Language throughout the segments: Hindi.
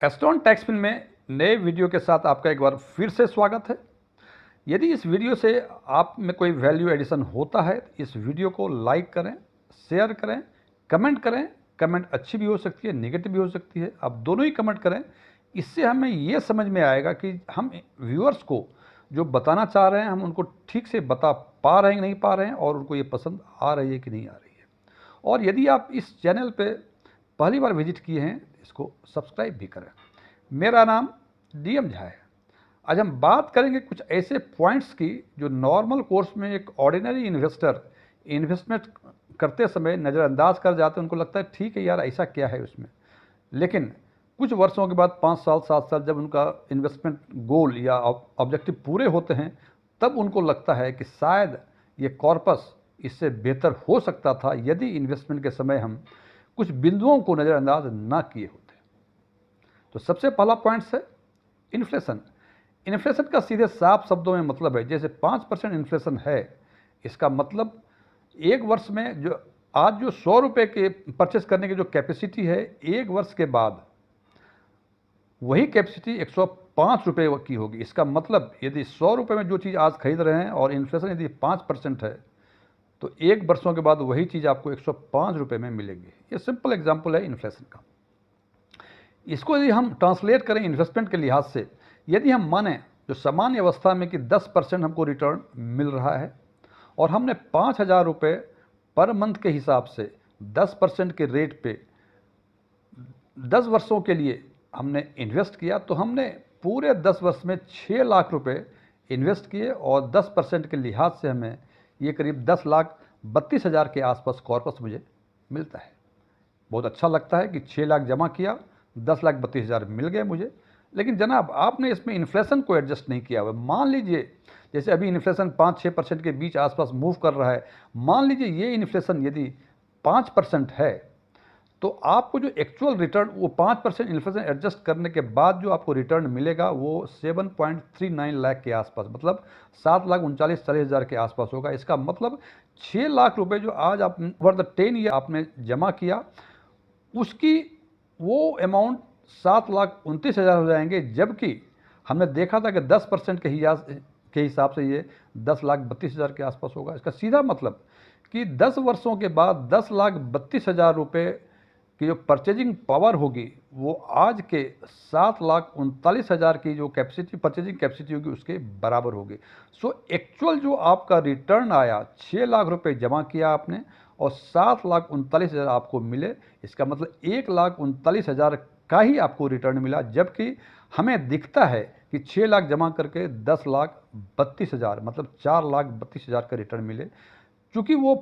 एस्ट्रॉन टैक्सपिन में नए वीडियो के साथ आपका एक बार फिर से स्वागत है। यदि इस वीडियो से आप में कोई वैल्यू एडिशन होता है तो इस वीडियो को लाइक करें, शेयर करें, कमेंट करें। कमेंट अच्छी भी हो सकती है, नेगेटिव भी हो सकती है, आप दोनों ही कमेंट करें। इससे हमें ये समझ में आएगा कि हम व्यूअर्स को जो बताना चाह रहे हैं हम उनको ठीक से बता पा रहे हैं कि नहीं पा रहे हैं, और उनको ये पसंद आ रही है कि नहीं आ रही है। और यदि आप इस चैनल पे पहली बार विजिट किए हैं इसको सब्सक्राइब भी करें। मेरा नाम डीएम झा है। आज हम बात करेंगे कुछ ऐसे पॉइंट्स की जो नॉर्मल कोर्स में एक ऑर्डिनरी इन्वेस्टर इन्वेस्टमेंट करते समय नज़रअंदाज कर जाते हैं। उनको लगता है ठीक है यार, ऐसा क्या है उसमें, लेकिन कुछ वर्षों के बाद 5 साल 7 साल जब उनका इन्वेस्टमेंट गोल या ऑब्जेक्टिव पूरे होते हैं तब उनको लगता है कि शायद ये कॉर्पस इससे बेहतर हो सकता था यदि इन्वेस्टमेंट के समय हम कुछ बिंदुओं को नज़रअंदाज ना किए होते। तो सबसे पहला पॉइंट है इन्फ्लेशन। इन्फ्लेशन का सीधे साफ शब्दों में मतलब है, जैसे 5% इन्फ्लेशन है, इसका मतलब एक वर्ष में जो आज जो 100 रुपये के परचेस करने की जो कैपेसिटी है, एक वर्ष के बाद वही कैपेसिटी 105 रुपये की होगी। इसका मतलब यदि 100 रुपये में जो चीज़ आज खरीद रहे हैं और इन्फ्लेशन यदि 5% है तो एक वर्षों के बाद वही चीज़ आपको 105 रुपये में मिलेगी। ये सिंपल एग्जाम्पल है इन्फ्लेशन का। इसको यदि हम ट्रांसलेट करें इन्वेस्टमेंट के लिहाज से, यदि हम माने जो सामान्य अवस्था में कि 10% हमको रिटर्न मिल रहा है और हमने 5,000 रुपये पर मंथ के हिसाब से 10% के रेट पे 10 वर्षों के लिए हमने इन्वेस्ट किया, तो हमने पूरे 10 वर्ष में 6 लाख रुपए इन्वेस्ट किए और 10% के लिहाज से हमें ये करीब 10,32,000 के आसपास कॉर्पस मुझे मिलता है। बहुत अच्छा लगता है कि 6 लाख जमा किया, 10,32,000 मिल गए मुझे। लेकिन जनाब आपने इसमें इन्फ्लेशन को एडजस्ट नहीं किया हुआ। मान लीजिए जैसे अभी इन्फ्लेशन 5-6% के बीच आसपास मूव कर रहा है, मान लीजिए ये इन्फ्लेशन यदि 5% है तो आपको जो एक्चुअल रिटर्न वो 5% इन्फ्लेशन एडजस्ट करने के बाद जो आपको रिटर्न मिलेगा वो 7.39 लाख के आसपास, मतलब 7,39,40,000 के आसपास होगा। इसका मतलब 6 लाख रुपए जो आज आप ओवर द 10 ईयर आपने जमा किया उसकी वो अमाउंट 7,29,000 हो जाएंगे, जबकि हमने देखा था कि 10% के हिसाब से ये 10,32,000 के आसपास होगा। इसका सीधा मतलब कि 10 वर्षों के बाद 10,32,000 रुपये की जो परचेजिंग पावर होगी वो आज के 7,39,000 की जो कैपेसिटी परचेजिंग कैपेसिटी होगी उसके बराबर होगी। सो एक्चुअल जो आपका रिटर्न आया, 6 लाख रुपए जमा किया आपने और 7,39,000 आपको मिले, इसका मतलब 1,39,000 का ही आपको रिटर्न मिला, जबकि हमें दिखता है कि 6 लाख जमा करके 10,32,000 मतलब 4,32,000 का रिटर्न मिले। चूँकि वो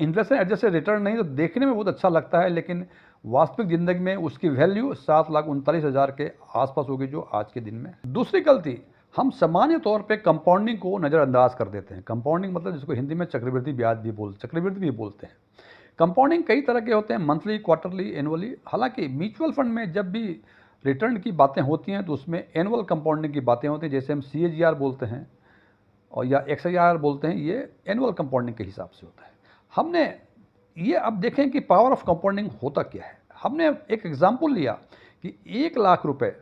इन्फ्लेशन एडजस्टेड रिटर्न नहीं तो देखने में बहुत अच्छा लगता है, लेकिन वास्तविक ज़िंदगी में उसकी वैल्यू 7,39,000 के आसपास होगी जो आज के दिन में। दूसरी गलती, हम सामान्य तौर पे कंपाउंडिंग को नज़रअंदाज कर देते हैं। कंपाउंडिंग मतलब जिसको हिंदी में चक्रवृद्धि ब्याज भी बोलते हैं। कंपाउंडिंग कई तरह के होते हैं, मंथली, क्वार्टरली, एनुअली। हालांकि म्यूचुअल फंड में जब भी रिटर्न की बातें होती हैं तो उसमें एनुअल कंपाउंडिंग की बातें होती हैं, जैसे हम CAGR बोलते हैं और या XIR बोलते हैं, ये एनुअल कंपाउंडिंग के हिसाब से होता है। हमने ये अब देखें कि पावर ऑफ कंपाउंडिंग होता क्या है। हमने एक एग्जांपल लिया कि 1 लाख रुपए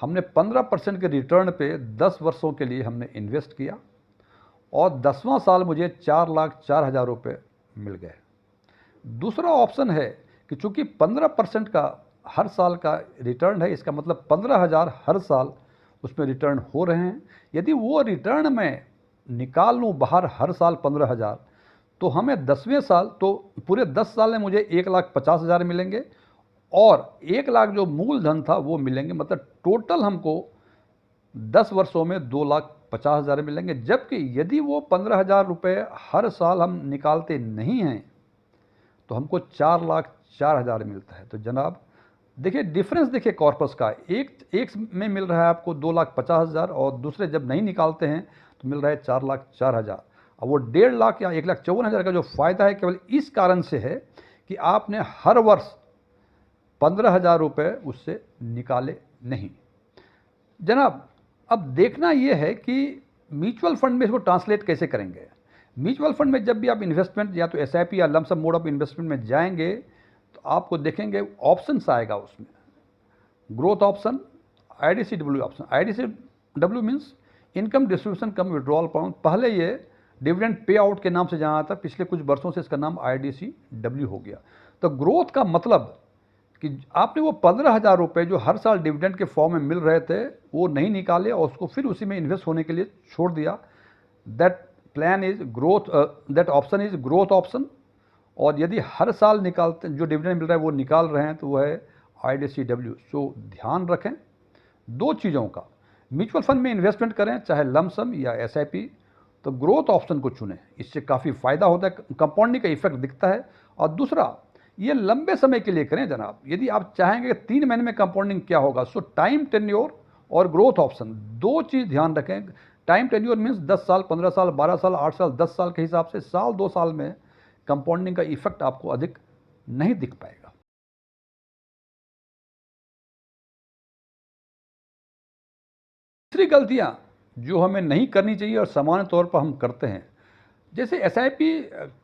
हमने 15% के रिटर्न पे 10 वर्षों के लिए हमने इन्वेस्ट किया और 10वां साल मुझे 4,04,000 रुपये मिल गए। दूसरा ऑप्शन है कि चूंकि 15% का हर साल का रिटर्न है, इसका मतलब 15,000 हर साल उसमें रिटर्न हो रहे हैं। यदि वो रिटर्न मैं निकाल लूँ बाहर हर साल 15,000, तो हमें 10वें साल तो पूरे 10 साल में मुझे 1,50,000 मिलेंगे और 1 लाख जो मूलधन था वो मिलेंगे, मतलब टोटल हमको 10 वर्षों में 2,50,000 मिलेंगे। जबकि यदि वो 15,000 रुपये हर साल हम निकालते नहीं हैं तो हमको 4,04,000 मिलता है। तो जनाब देखिए डिफरेंस, देखिए कॉर्पस का, एक में मिल रहा है आपको 2,50,000 और दूसरे जब नहीं निकालते हैं तो मिल रहा है 4,04,000। अब वो 1.5 लाख या 1,54,000 का जो फ़ायदा है केवल इस कारण से है कि आपने हर वर्ष 15,000 रुपये उससे निकाले नहीं। जनाब अब देखना यह है कि म्यूचुअल फंड में इसको ट्रांसलेट कैसे करेंगे। म्यूचुअल फंड में जब भी आप इन्वेस्टमेंट या तो SIP या लमसम मोड ऑफ इन्वेस्टमेंट में जाएंगे तो आपको देखेंगे ऑप्शंस आएगा उसमें। Growth option, IDCW option. IDCW means income distribution cum withdrawal amount. पहले ये डिविडेंड पे आउट के नाम से जाना था, पिछले कुछ वर्षों से इसका नाम IDCW हो गया। तो ग्रोथ का मतलब कि आपने वो 15,000 रुपये जो हर साल डिविडेंड के फॉर्म में मिल रहे थे वो नहीं निकाले और उसको फिर उसी में इन्वेस्ट होने के लिए छोड़ दिया। That plan is growth, that option is growth option. और यदि हर साल निकालते जो डिविडेंड मिल रहा है वो निकाल रहे हैं तो वो है IDCW। सो ध्यान रखें दो चीज़ों का, म्यूचुअल फंड में इन्वेस्टमेंट करें चाहे लमसम या SIP, तो ग्रोथ ऑप्शन को चुनें, इससे काफ़ी फ़ायदा होता है, कंपाउंडिंग का इफेक्ट दिखता है। और दूसरा, ये लंबे समय के लिए करें जनाब। यदि आप चाहेंगे कि 3 महीने में कंपाउंडिंग क्या होगा, सो टाइम टेन्योर और ग्रोथ ऑप्शन दो चीज़ ध्यान रखें। टाइम टेन्योर मीन्स 10 साल, 15 साल, 12 साल, 8 साल, 10 साल के हिसाब से साल 2 साल में कंपाउंडिंग का इफेक्ट आपको अधिक नहीं दिख पाएगा। तीसरी गलतियां जो हमें नहीं करनी चाहिए और सामान्य तौर पर हम करते हैं, जैसे SIP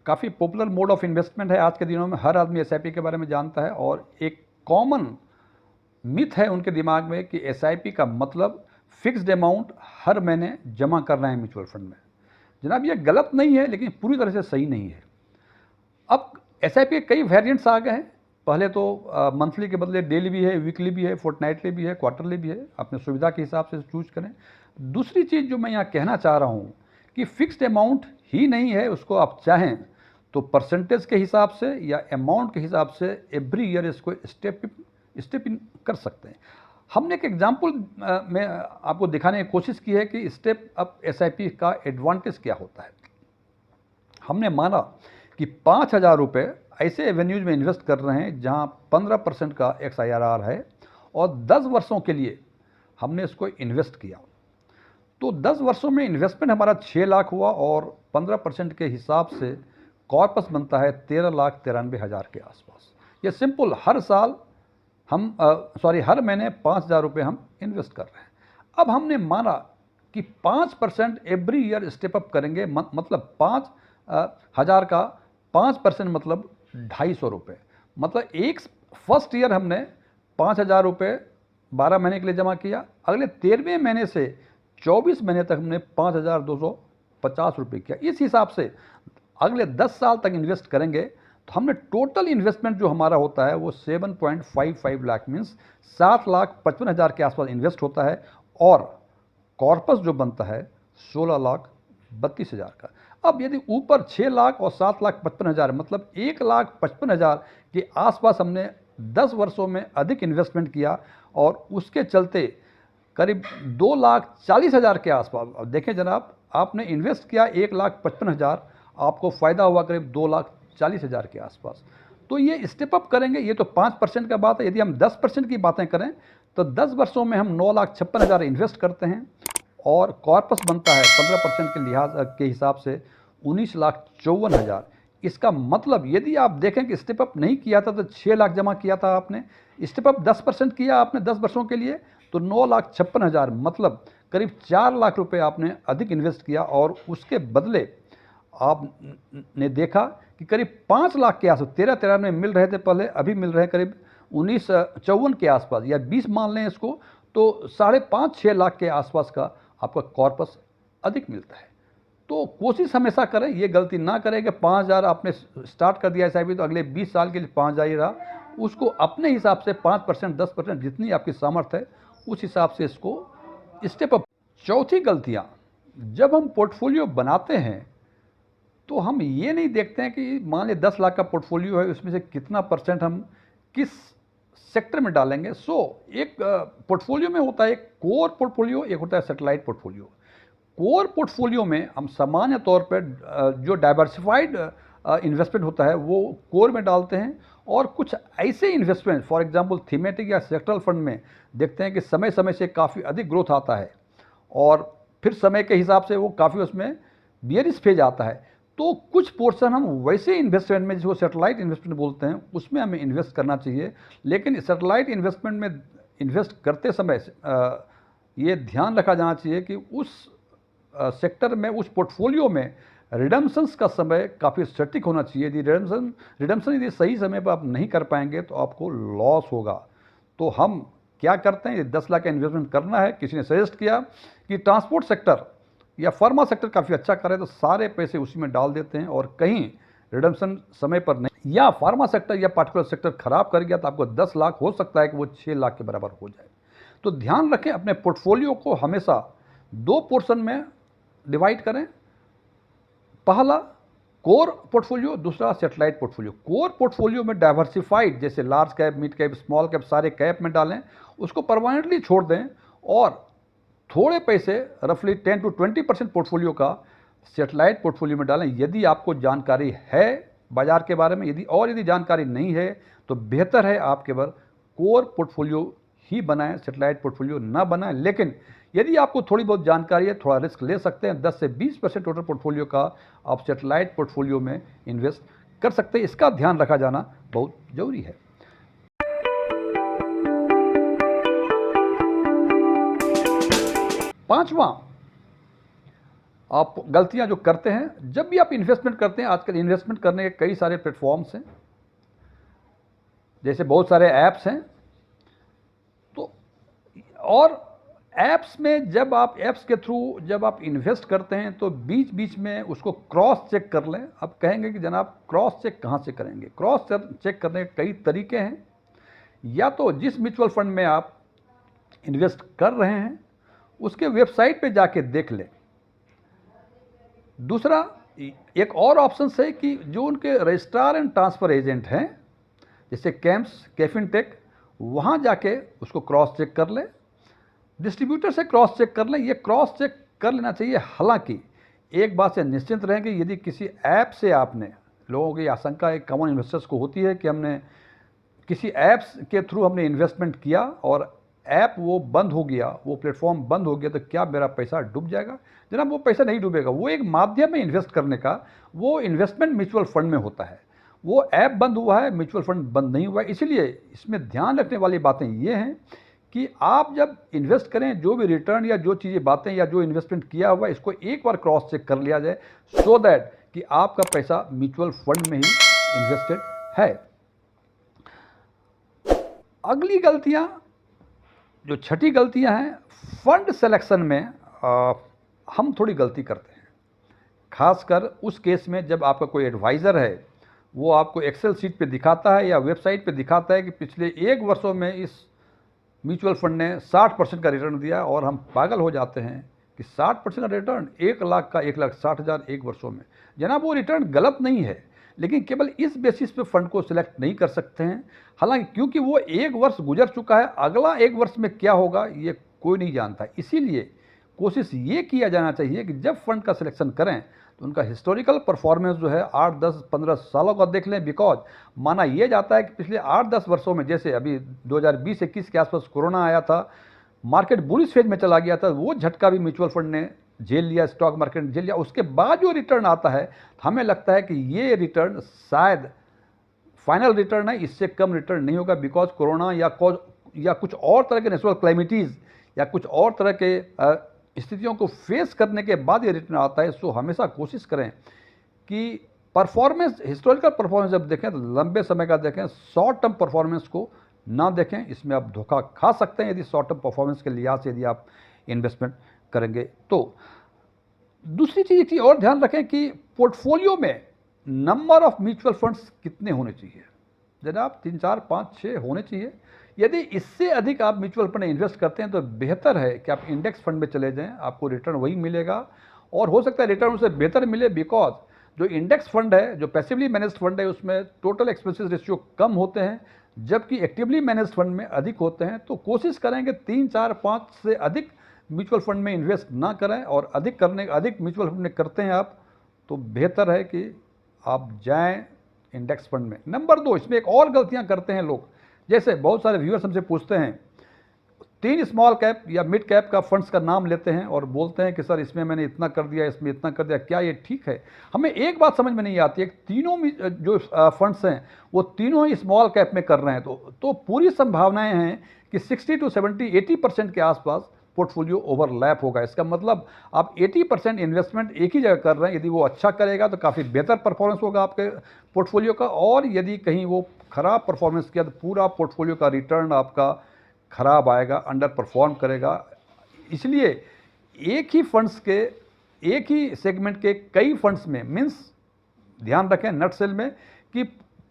काफ़ी पॉपुलर मोड ऑफ इन्वेस्टमेंट है आज के दिनों में, हर आदमी SIP के बारे में जानता है और एक कॉमन मिथ है उनके दिमाग में कि SIP का मतलब फिक्स्ड अमाउंट हर महीने जमा करना है म्यूचुअल फंड में। जनाब ये गलत नहीं है लेकिन पूरी तरह से सही नहीं है। अब SIP के कई वेरिएंट्स आ गए हैं। पहले तो मंथली के बदले डेली भी है, वीकली भी है, फोर्टनाइटली भी है, क्वार्टरली भी है, अपने सुविधा के हिसाब से चूज करें। दूसरी चीज़ जो मैं यहाँ कहना चाह रहा हूँ कि फिक्स्ड अमाउंट ही नहीं है, उसको आप चाहें तो परसेंटेज के हिसाब से या अमाउंट के हिसाब से एवरी ईयर इसको स्टेप इन कर सकते हैं। हमने एक एग्जाम्पल में आपको दिखाने की कोशिश की है कि स्टेप अप SIP का एडवांटेज क्या होता है। हमने माना कि 5,000 रुपये ऐसे एवेन्यूज में इन्वेस्ट कर रहे हैं जहां 15% का XIRR है और 10 वर्षों के लिए हमने इसको इन्वेस्ट किया। तो 10 वर्षों में इन्वेस्टमेंट हमारा 6 लाख हुआ और 15% के हिसाब से कॉर्पस बनता है 13,93,000 के आसपास। ये सिंपल, हर साल हम हर महीने 5,000 रुपये हम इन्वेस्ट कर रहे हैं। अब हमने माना कि 5% एवरी ईयर स्टेप अप करेंगे, मतलब 5,000 का 5% मतलब 250 रुपये। मतलब एक फर्स्ट ईयर हमने 5,000 रुपये 12 महीने के लिए जमा किया, अगले 13वें महीने से 24 महीने तक हमने 5,250 रुपये किया। इस हिसाब से अगले 10 साल तक इन्वेस्ट करेंगे तो हमने टोटल इन्वेस्टमेंट जो हमारा होता है वो 7.55 लाख मीन्स 7,55,000 के आसपास इन्वेस्ट होता है और कॉर्पस जो बनता है 16,32,000 का। अब यदि ऊपर 6 लाख और 7,55,000 मतलब 1,55,000 के आसपास हमने 10 वर्षों में अधिक इन्वेस्टमेंट किया और उसके चलते करीब 2,40,000 के आसपास, अब देखें जनाब, आपने इन्वेस्ट किया 1,55,000, आपको फ़ायदा हुआ करीब 2,40,000 के आसपास। तो ये स्टेप अप करेंगे, ये तो 5% का बात है। यदि हम 10% की बातें करें तो 10 वर्षों में हम 9,56,000 इन्वेस्ट करते हैं और कॉर्पस बनता है 15% के लिहाज के हिसाब से 19,54,000। इसका मतलब यदि आप देखें कि स्टेप अप नहीं किया था तो 6 लाख जमा किया था आपने, स्टेप अप 10% किया आपने 10 वर्षों के लिए तो 9,56,000 मतलब करीब 4 लाख रुपए आपने अधिक इन्वेस्ट किया और उसके बदले आपने देखा कि करीब 5 लाख के आसपास 13 में मिल रहे थे पहले, अभी मिल रहे हैं करीब 19,54 के आसपास या 20 मान लें इसको, तो 5.5-6 लाख के आसपास का आपका कॉर्पस अधिक मिलता है। तो कोशिश हमेशा करें, ये गलती ना करें कि 5,000 आपने स्टार्ट कर दिया SIP तो अगले 20 साल के लिए 5,000 ही रहा। उसको अपने हिसाब से 5%, 10% जितनी आपकी सामर्थ्य है उस हिसाब से इसको स्टेप अप। चौथी गलतियाँ, जब हम पोर्टफोलियो बनाते हैं तो हम ये नहीं देखते हैं कि मान लें 10 लाख का पोर्टफोलियो है, उसमें से कितना % हम किस सेक्टर में डालेंगे। एक पोर्टफोलियो में होता है एक कोर पोर्टफोलियो, एक होता है सैटेलाइट पोर्टफोलियो। कोर पोर्टफोलियो में हम सामान्य तौर पर जो डाइवर्सिफाइड इन्वेस्टमेंट होता है वो कोर में डालते हैं और कुछ ऐसे इन्वेस्टमेंट फॉर एग्जांपल थीमेटिक या सेक्टरल फंड में देखते हैं कि समय समय से काफ़ी अधिक ग्रोथ आता है और फिर समय के हिसाब से वो काफ़ी उसमें बियरिश फेज आता है। तो कुछ पोर्शन हम वैसे इन्वेस्टमेंट में जिसको सैटेलाइट इन्वेस्टमेंट बोलते हैं उसमें हमें इन्वेस्ट करना चाहिए। लेकिन सैटेलाइट इन्वेस्टमेंट में इन्वेस्ट करते समय ये ध्यान रखा जाना चाहिए कि उस सेक्टर में, उस पोर्टफोलियो में रिडम्पशंस का समय काफ़ी सटीक होना चाहिए। यदि रिडम्पशन यदि सही समय पर आप नहीं कर पाएंगे तो आपको लॉस होगा। तो हम क्या करते हैं, ये 10 लाख का इन्वेस्टमेंट करना है, किसी ने सजेस्ट किया कि ट्रांसपोर्ट सेक्टर या फार्मा सेक्टर काफ़ी अच्छा करे, तो सारे पैसे उसी में डाल देते हैं और कहीं रिडम्पशन समय पर नहीं, या फार्मा सेक्टर या पार्टिकुलर सेक्टर खराब कर गया तो आपको 10 लाख हो सकता है कि वो 6 लाख के बराबर हो जाए। तो ध्यान रखें, अपने पोर्टफोलियो को हमेशा 2 पोर्शन में डिवाइड करें। पहला कोर पोर्टफोलियो, दूसरा सेटेलाइट पोर्टफोलियो। कोर पोर्टफोलियो में डाइवर्सिफाइड, जैसे large cap, mid cap, small cap, सारे कैप में डालें, उसको परमानेंटली छोड़ दें और थोड़े पैसे रफली 10 to 20% पोर्टफोलियो का सेटेलाइट पोर्टफोलियो में डालें। यदि आपको जानकारी है बाजार के बारे में, यदि जानकारी नहीं है तो बेहतर है आप केवल कोर पोर्टफोलियो ही बनाएं, सेटेलाइट पोर्टफोलियो ना बनाएं। लेकिन यदि आपको थोड़ी बहुत जानकारी है, थोड़ा रिस्क ले सकते हैं, 10 से 20% टोटल पोर्टफोलियो का आप सेटेलाइट पोर्टफोलियो में इन्वेस्ट कर सकते हैं। इसका ध्यान रखा जाना बहुत जरूरी है। पांचवा, आप गलतियां जो करते हैं, जब भी आप इन्वेस्टमेंट करते हैं, आजकल इन्वेस्टमेंट करने के कई सारे प्लेटफॉर्म्स हैं, जैसे बहुत सारे ऐप्स हैं, तो और ऐप्स में जब आप ऐप्स के थ्रू जब आप इन्वेस्ट करते हैं तो बीच बीच में उसको क्रॉस चेक कर लें। अब कहेंगे कि जनाब क्रॉस चेक कहाँ से करेंगे? क्रॉस चेक करने के कई तरीके हैं। या तो जिस म्यूचुअल फंड में आप इन्वेस्ट कर रहे हैं उसके वेबसाइट पे जाके देख लें। दूसरा, एक और ऑप्शन है कि जो उनके रजिस्ट्रार एंड ट्रांसफ़र एजेंट हैं, जैसे कैम्स, कैफिनटेक, वहाँ जाके उसको क्रॉस चेक कर लें। डिस्ट्रीब्यूटर से क्रॉस चेक कर लें। ये क्रॉस चेक कर लेना चाहिए। हालांकि एक बात से निश्चिंत रहें कि यदि किसी ऐप से आपने, लोगों की आशंका एक कॉमन इन्वेस्टर्स को होती है कि हमने किसी ऐप्स के थ्रू हमने इन्वेस्टमेंट किया और ऐप वो बंद हो गया, वो प्लेटफॉर्म बंद हो गया, तो क्या मेरा पैसा डूब जाएगा? जनाब वो पैसा नहीं डूबेगा। वो एक माध्यम है इन्वेस्ट करने का, वो इन्वेस्टमेंट म्यूचुअल फंड में होता है। वो ऐप बंद हुआ है, म्यूचुअल फंड बंद नहीं हुआ है। इसलिए इसमें दैयान रखने वाली बातें ये हैं कि आप जब इन्वेस्ट करें, जो भी रिटर्न या जो चीज़ें बातें या जो इन्वेस्टमेंट किया हुआ है, इसको एक बार क्रॉस चेक कर लिया जाए, सो दैट कि आपका पैसा म्यूचुअल फंड में ही इन्वेस्टेड है। अगली गलतियां, जो छठी गलतियां हैं, फंड सिलेक्शन में हम थोड़ी गलती करते हैं। खासकर उस केस में जब आपका कोई एडवाइज़र है, वो आपको एक्सेल शीट पे दिखाता है या वेबसाइट पे दिखाता है कि पिछले 1 वर्षों में इस म्यूचुअल फंड ने 60% का रिटर्न दिया, और हम पागल हो जाते हैं कि 60% का रिटर्न 1 लाख का 1,60,000 1 वर्षों में। जनाब वो रिटर्न गलत नहीं है, लेकिन केवल इस बेसिस पे फंड को सिलेक्ट नहीं कर सकते हैं। हालांकि क्योंकि वो 1 वर्ष गुजर चुका है, अगला 1 वर्ष में क्या होगा ये कोई नहीं जानता। इसीलिए कोशिश ये किया जाना चाहिए कि जब फंड का सिलेक्शन करें तो उनका हिस्टोरिकल परफॉर्मेंस जो है 8, 10, 15 सालों का देख लें। बिकॉज माना यह जाता है कि पिछले 8-10 वर्षों में, जैसे अभी 2020-21 के आसपास कोरोना आया था, मार्केट बुलिश फेज में चला गया था, वो झटका भी म्यूचुअल फंड ने झेल लिया, स्टॉक मार्केट ने झेल लिया। उसके बाद जो रिटर्न आता है, हमें लगता है कि ये रिटर्न शायद फाइनल रिटर्न है, इससे कम रिटर्न नहीं होगा। बिकॉज कोरोना या कुछ और तरह के नेचुरल क्लाइमिटीज़ या कुछ और तरह के स्थितियों को फेस करने के बाद ये रिटर्न आता है। सो हमेशा कोशिश करें कि परफॉर्मेंस, हिस्टोरिकल परफॉर्मेंस जब देखें तो लंबे समय का देखें, शॉर्ट टर्म परफॉर्मेंस को ना देखें। इसमें आप धोखा खा सकते हैं यदि शॉर्ट टर्म परफॉर्मेंस के लिहाज से यदि आप इन्वेस्टमेंट करेंगे तो। दूसरी चीज़, एक चीज़ और ध्यान रखें कि पोर्टफोलियो में नंबर ऑफ म्यूचुअल फंड्स कितने होने चाहिए? जनाब 3, 4, 5, 6 होने चाहिए। यदि इससे अधिक आप म्यूचुअल फंड में इन्वेस्ट करते हैं तो बेहतर है कि आप इंडेक्स फंड में चले जाएं, आपको रिटर्न वही मिलेगा और हो सकता है रिटर्न उससे बेहतर मिले। बिकॉज जो इंडेक्स फंड है, जो पैसिवली मैनेज्ड फंड है, उसमें टोटल एक्सपेंसेस रेशियो कम होते हैं, जबकि एक्टिवली मैनेज्ड फंड में अधिक होते हैं। तो कोशिश करेंगे 3, 4, 5 से अधिक म्यूचुअल फंड में इन्वेस्ट ना करें, और अधिक म्यूचुअल फंड में करते हैं आप तो बेहतर है कि आप जाएं इंडेक्स फंड में। नंबर 2, इसमें एक और गलतियां करते हैं लोग। जैसे बहुत सारे व्यूअर्स हमसे पूछते हैं, 3 स्मॉल कैप या मिड कैप का फंड्स का नाम लेते हैं और बोलते हैं कि सर इसमें मैंने इतना कर दिया, इसमें इतना कर दिया, क्या ये ठीक है? हमें एक बात समझ में नहीं आती है कि तीनों जो फंड्स हैं वो तीनों ही स्मॉल कैप में कर रहे हैं, तो पूरी संभावनाएं हैं कि 60 to 70, 80% के आसपास पोर्टफोलियो ओवरलैप होगा। इसका मतलब आप 80% इन्वेस्टमेंट एक ही जगह कर रहे हैं। यदि वो अच्छा करेगा तो काफ़ी बेहतर परफॉर्मेंस होगा आपके पोर्टफोलियो का, और यदि कहीं वो खराब परफॉर्मेंस किया तो पूरा पोर्टफोलियो का रिटर्न आपका खराब आएगा, अंडर परफॉर्म करेगा। इसलिए एक ही फंड्स के, एक ही सेगमेंट के कई फंड्स में, मीन्स ध्यान रखें नट सेल में कि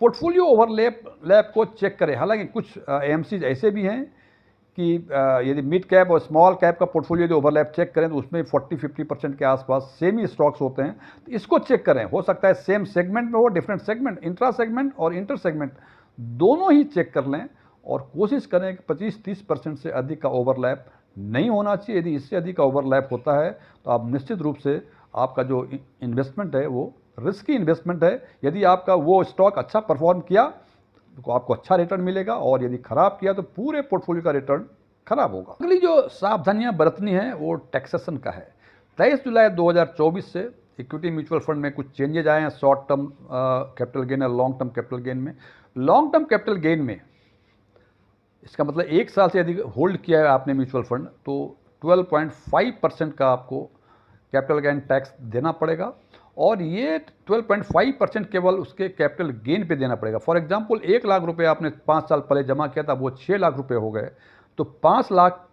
पोर्टफोलियो ओवरलैप को चेक करें। हालांकि कुछ एएमसीज ऐसे भी हैं कि यदि मिड कैप और स्मॉल कैप का पोर्टफोलियो यदि ओवरलैप चेक करें तो उसमें 40-50% के आसपास सेम ही स्टॉक्स होते हैं, तो इसको चेक करें। हो सकता है सेम सेगमेंट में हो, डिफरेंट सेगमेंट, इंट्रा सेगमेंट और इंटर सेगमेंट दोनों ही चेक कर लें और कोशिश करें कि 25-30% से अधिक का ओवरलैप नहीं होना चाहिए। यदि इससे अधिक का ओवरलैप होता है तो आप निश्चित रूप से आपका जो इन्वेस्टमेंट है वो रिस्की इन्वेस्टमेंट है। यदि आपका वो स्टॉक अच्छा परफॉर्म किया तो आपको अच्छा रिटर्न मिलेगा, और यदि खराब किया तो पूरे पोर्टफोलियो का रिटर्न खराब होगा। अगली जो सावधानियां बरतनी है वो टैक्सेशन का है। 23 जुलाई 2024 से इक्विटी म्यूचुअल फंड में कुछ चेंजेज आए हैं शॉर्ट टर्म कैपिटल गेन और लॉन्ग टर्म कैपिटल गेन में। लॉन्ग टर्म कैपिटल गेन में इसका मतलब 1 साल से अधिक होल्ड किया है आपने म्यूचुअल फंड तो 12.5% का आपको कैपिटल गेन टैक्स देना पड़ेगा, और ये 12.5% केवल उसके कैपिटल गेन पे देना पड़ेगा। फॉर एग्जांपल 1 लाख रुपए आपने 5 साल पहले जमा किया था, वो 6 लाख रुपए हो गए, तो 5 लाख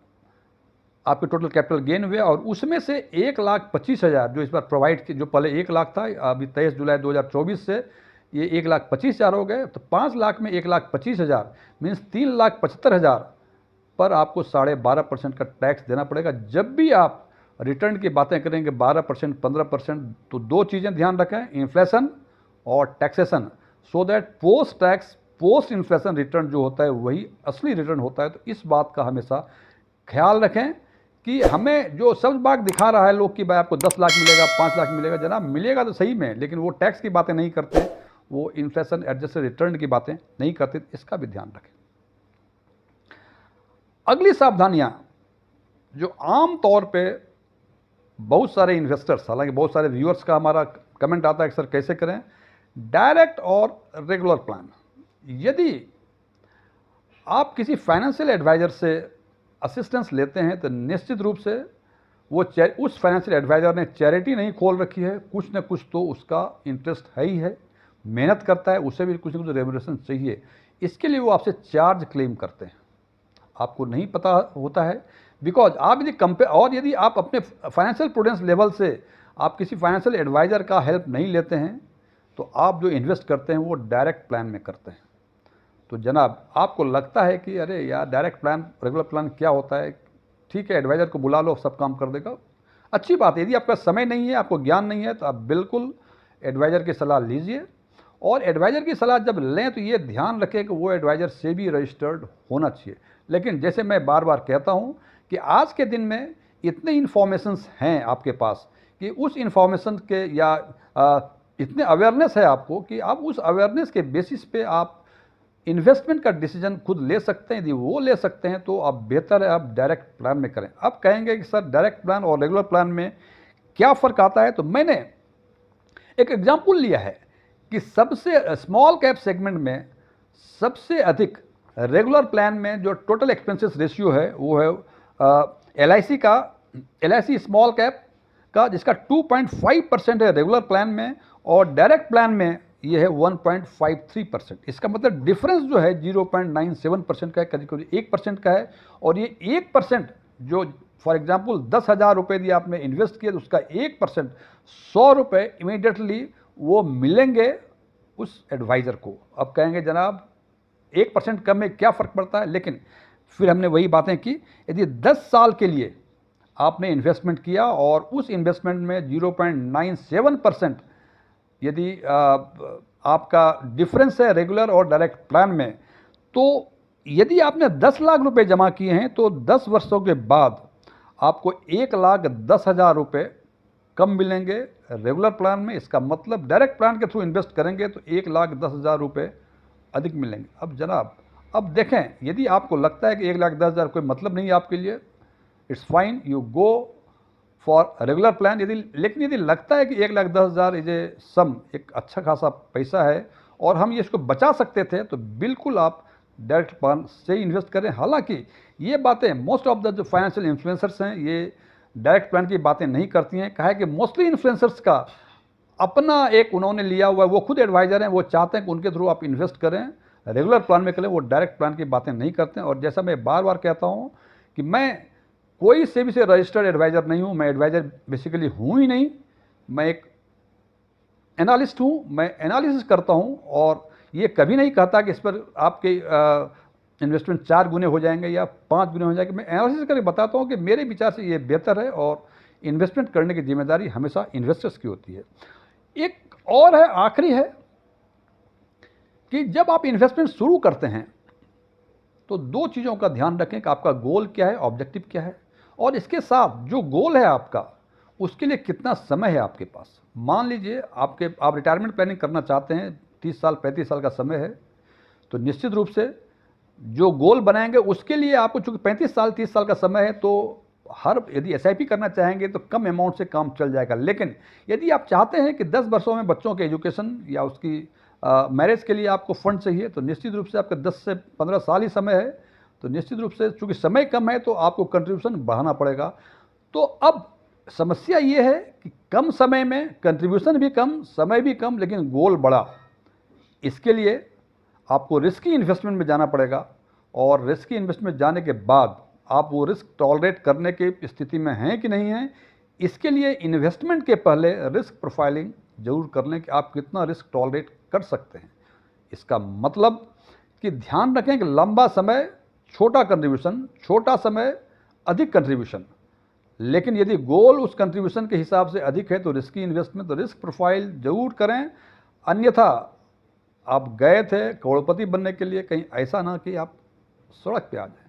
आपके टोटल कैपिटल गेन हुए, और उसमें से 1,25,000 जो इस बार प्रोवाइड की, जो पहले 1 लाख था, अभी 23 जुलाई 2024 से ये 1,25,000 हो गए, तो 5 लाख में 1,25,000 मीन्स 3,75,000 पर आपको 12.5% का टैक्स देना पड़ेगा। जब भी आप रिटर्न की बातें करेंगे 12%, 15%, तो दो चीज़ें ध्यान रखें, इन्फ्लेशन और taxation, so that post tax post inflation return जो होता है वही असली रिटर्न होता है। तो इस बात का हमेशा ख्याल रखें कि हमें जो सब बाग दिखा रहा है लोग कि भाई आपको 10 लाख मिलेगा, 5 लाख मिलेगा, जनाब मिलेगा तो सही में, लेकिन वो टैक्स की बातें नहीं करते, वो इन्फ्लेशन एडजस्टेड रिटर्न की बातें नहीं करते, इसका भी ध्यान रखें। अगली सावधानियां जो आम तौर पे बहुत सारे इन्वेस्टर्स, हालांकि बहुत सारे व्यूअर्स का हमारा कमेंट आता है कि सर कैसे करें, डायरेक्ट और रेगुलर प्लान। यदि आप किसी फाइनेंशियल एडवाइजर से असिस्टेंस लेते हैं तो निश्चित रूप से वो उस फाइनेंशियल एडवाइजर ने चैरिटी नहीं खोल रखी है, कुछ न कुछ तो उसका इंटरेस्ट है ही है, मेहनत करता है, उसे भी कुछ न कुछ रेम्यूनरेशन चाहिए, इसके लिए वो आपसे चार्ज क्लेम करते हैं। आपको नहीं पता होता है, बिकॉज आप यदि और यदि आप अपने फाइनेंशियल प्रूडेंस लेवल से आप किसी फाइनेंशियल एडवाइज़र का हेल्प नहीं लेते हैं तो आप जो इन्वेस्ट करते हैं वो डायरेक्ट प्लान में करते हैं। तो जनाब आपको लगता है कि अरे यार डायरेक्ट प्लान रेगुलर प्लान क्या होता है, ठीक है एडवाइज़र को बुला लो सब काम कर देगा, अच्छी बात है। यदि आपका समय नहीं है, आपको ज्ञान नहीं है, तो आप बिल्कुल एडवाइज़र की सलाह लीजिए, और एडवाइज़र की सलाह जब लें तो ये ध्यान रखें कि वो एडवाइज़र से भी रजिस्टर्ड होना चाहिए। लेकिन जैसे मैं बार बार कहता हूँ कि आज के दिन में इतने इन्फॉर्मेशंस हैं आपके पास कि उस इन्फॉर्मेशन के या इतने अवेयरनेस है आपको कि आप उस अवेयरनेस के बेसिस पे आप इन्वेस्टमेंट का डिसीजन खुद ले सकते हैं। यदि वो ले सकते हैं तो आप बेहतर है आप डायरेक्ट प्लान में करें। अब कहेंगे कि सर डायरेक्ट प्लान और रेगुलर प्लान में क्या फ़र्क आता है, तो मैंने एक एग्जाम्पल लिया है कि सबसे स्मॉल कैप सेगमेंट में सबसे अधिक रेगुलर प्लान में जो टोटल एक्सपेंसेस रेशियो है वो है LIC का, LIC स्मॉल कैप का, जिसका 2.5% है रेगुलर प्लान में, और डायरेक्ट प्लान में ये है 1.53%। इसका मतलब डिफरेंस जो है 0.97% का है, कभी कभी 1% का है। और ये 1% जो फॉर एग्जांपल 10,000 रुपये यदि आपने इन्वेस्ट किया तो उसका 1% 100 रुपये इमीडिएटली वो मिलेंगे उस एडवाइज़र को। अब कहेंगे जनाब 1% कम में क्या फ़र्क पड़ता है, लेकिन फिर हमने वही बातें की, यदि 10 साल के लिए आपने इन्वेस्टमेंट किया और उस इन्वेस्टमेंट में 0.97% यदि आपका डिफरेंस है रेगुलर और डायरेक्ट प्लान में, तो यदि आपने 10 लाख रुपए जमा किए हैं तो 10 वर्षों के बाद आपको 1,10,000 रुपये कम मिलेंगे रेगुलर प्लान में। इसका मतलब डायरेक्ट प्लान के थ्रू इन्वेस्ट करेंगे तो 1,10,000 रुपये अधिक मिलेंगे। अब जनाब अब देखें, यदि आपको लगता है कि 1,10,000 कोई मतलब नहीं है आपके लिए, it's fine, you go for regular plan. लेकिन यदि लगता है कि 1,10,000 इज ए सम, एक अच्छा खासा पैसा है और हम ये इसको बचा सकते थे, तो बिल्कुल आप डायरेक्ट प्लान से इन्वेस्ट करें। हालांकि ये बातें मोस्ट ऑफ द जो फाइनेंशियल इन्फ्लुएंसर्स हैं ये डायरेक्ट प्लान की बातें नहीं करती हैं। कहा है कि मोस्टली इन्फ्लुएंसर्स का अपना एक उन्होंने लिया हुआ है, वो खुद एडवाइज़र हैं, वो चाहते हैं कि उनके थ्रू आप इन्वेस्ट करें। रेगुलर प्लान में करें, वो डायरेक्ट प्लान की बातें नहीं करते हैं। और जैसा मैं बार बार कहता हूँ कि मैं कोई सेबी से रजिस्टर्ड एडवाइज़र नहीं हूँ, मैं एडवाइज़र बेसिकली हूँ ही नहीं, मैं एक एनालिस्ट हूँ, मैं एनालिसिस करता हूँ और ये कभी नहीं कहता कि इस पर आपके इन्वेस्टमेंट 4 गुने हो जाएंगे या 5 गुने हो जाएंगे। मैं एनालिसिस करके बताता हूँ कि मेरे विचार से ये बेहतर है और इन्वेस्टमेंट करने की जिम्मेदारी हमेशा इन्वेस्टर्स की होती है। एक और है, आखिरी है कि जब आप इन्वेस्टमेंट शुरू करते हैं तो 2 चीज़ों का ध्यान रखें कि आपका गोल क्या है, ऑब्जेक्टिव क्या है, और इसके साथ जो गोल है आपका उसके लिए कितना समय है आपके पास। मान लीजिए आप रिटायरमेंट प्लानिंग करना चाहते हैं, 30 साल 35 साल का समय है, तो निश्चित रूप से जो गोल बनाएंगे उसके लिए आपको, चूंकि 35 साल 30 साल का समय है, तो यदि एसआईपी करना चाहेंगे तो कम अमाउंट से काम चल जाएगा। लेकिन यदि आप चाहते हैं कि 10 वर्षों में बच्चों के एजुकेशन या उसकी मैरिज के लिए आपको फंड चाहिए, तो निश्चित रूप से आपका 10 से 15 साल ही समय है, तो निश्चित रूप से चूंकि समय कम है तो आपको कंट्रीब्यूशन बढ़ाना पड़ेगा। तो अब समस्या ये है कि कम समय में कंट्रीब्यूशन भी कम, समय भी कम, लेकिन गोल बड़ा। इसके लिए आपको रिस्की इन्वेस्टमेंट में जाना पड़ेगा और रिस्की इन्वेस्टमेंट जाने के बाद आप वो रिस्क टॉलरेट करने की स्थिति में हैं कि नहीं हैं, इसके लिए इन्वेस्टमेंट के पहले रिस्क प्रोफाइलिंग जरूर कर लें कि आप कितना रिस्क टॉलरेट कर सकते हैं। इसका मतलब कि ध्यान रखें कि लंबा समय छोटा कंट्रीब्यूशन, छोटा समय अधिक कंट्रीब्यूशन। लेकिन यदि गोल उस कंट्रीब्यूशन के हिसाब से अधिक है तो रिस्की इन्वेस्टमेंट, तो रिस्क प्रोफाइल जरूर करें। अन्यथा आप गए थे करोड़पति बनने के लिए, कहीं ऐसा ना कि आप सड़क पे आ जाए।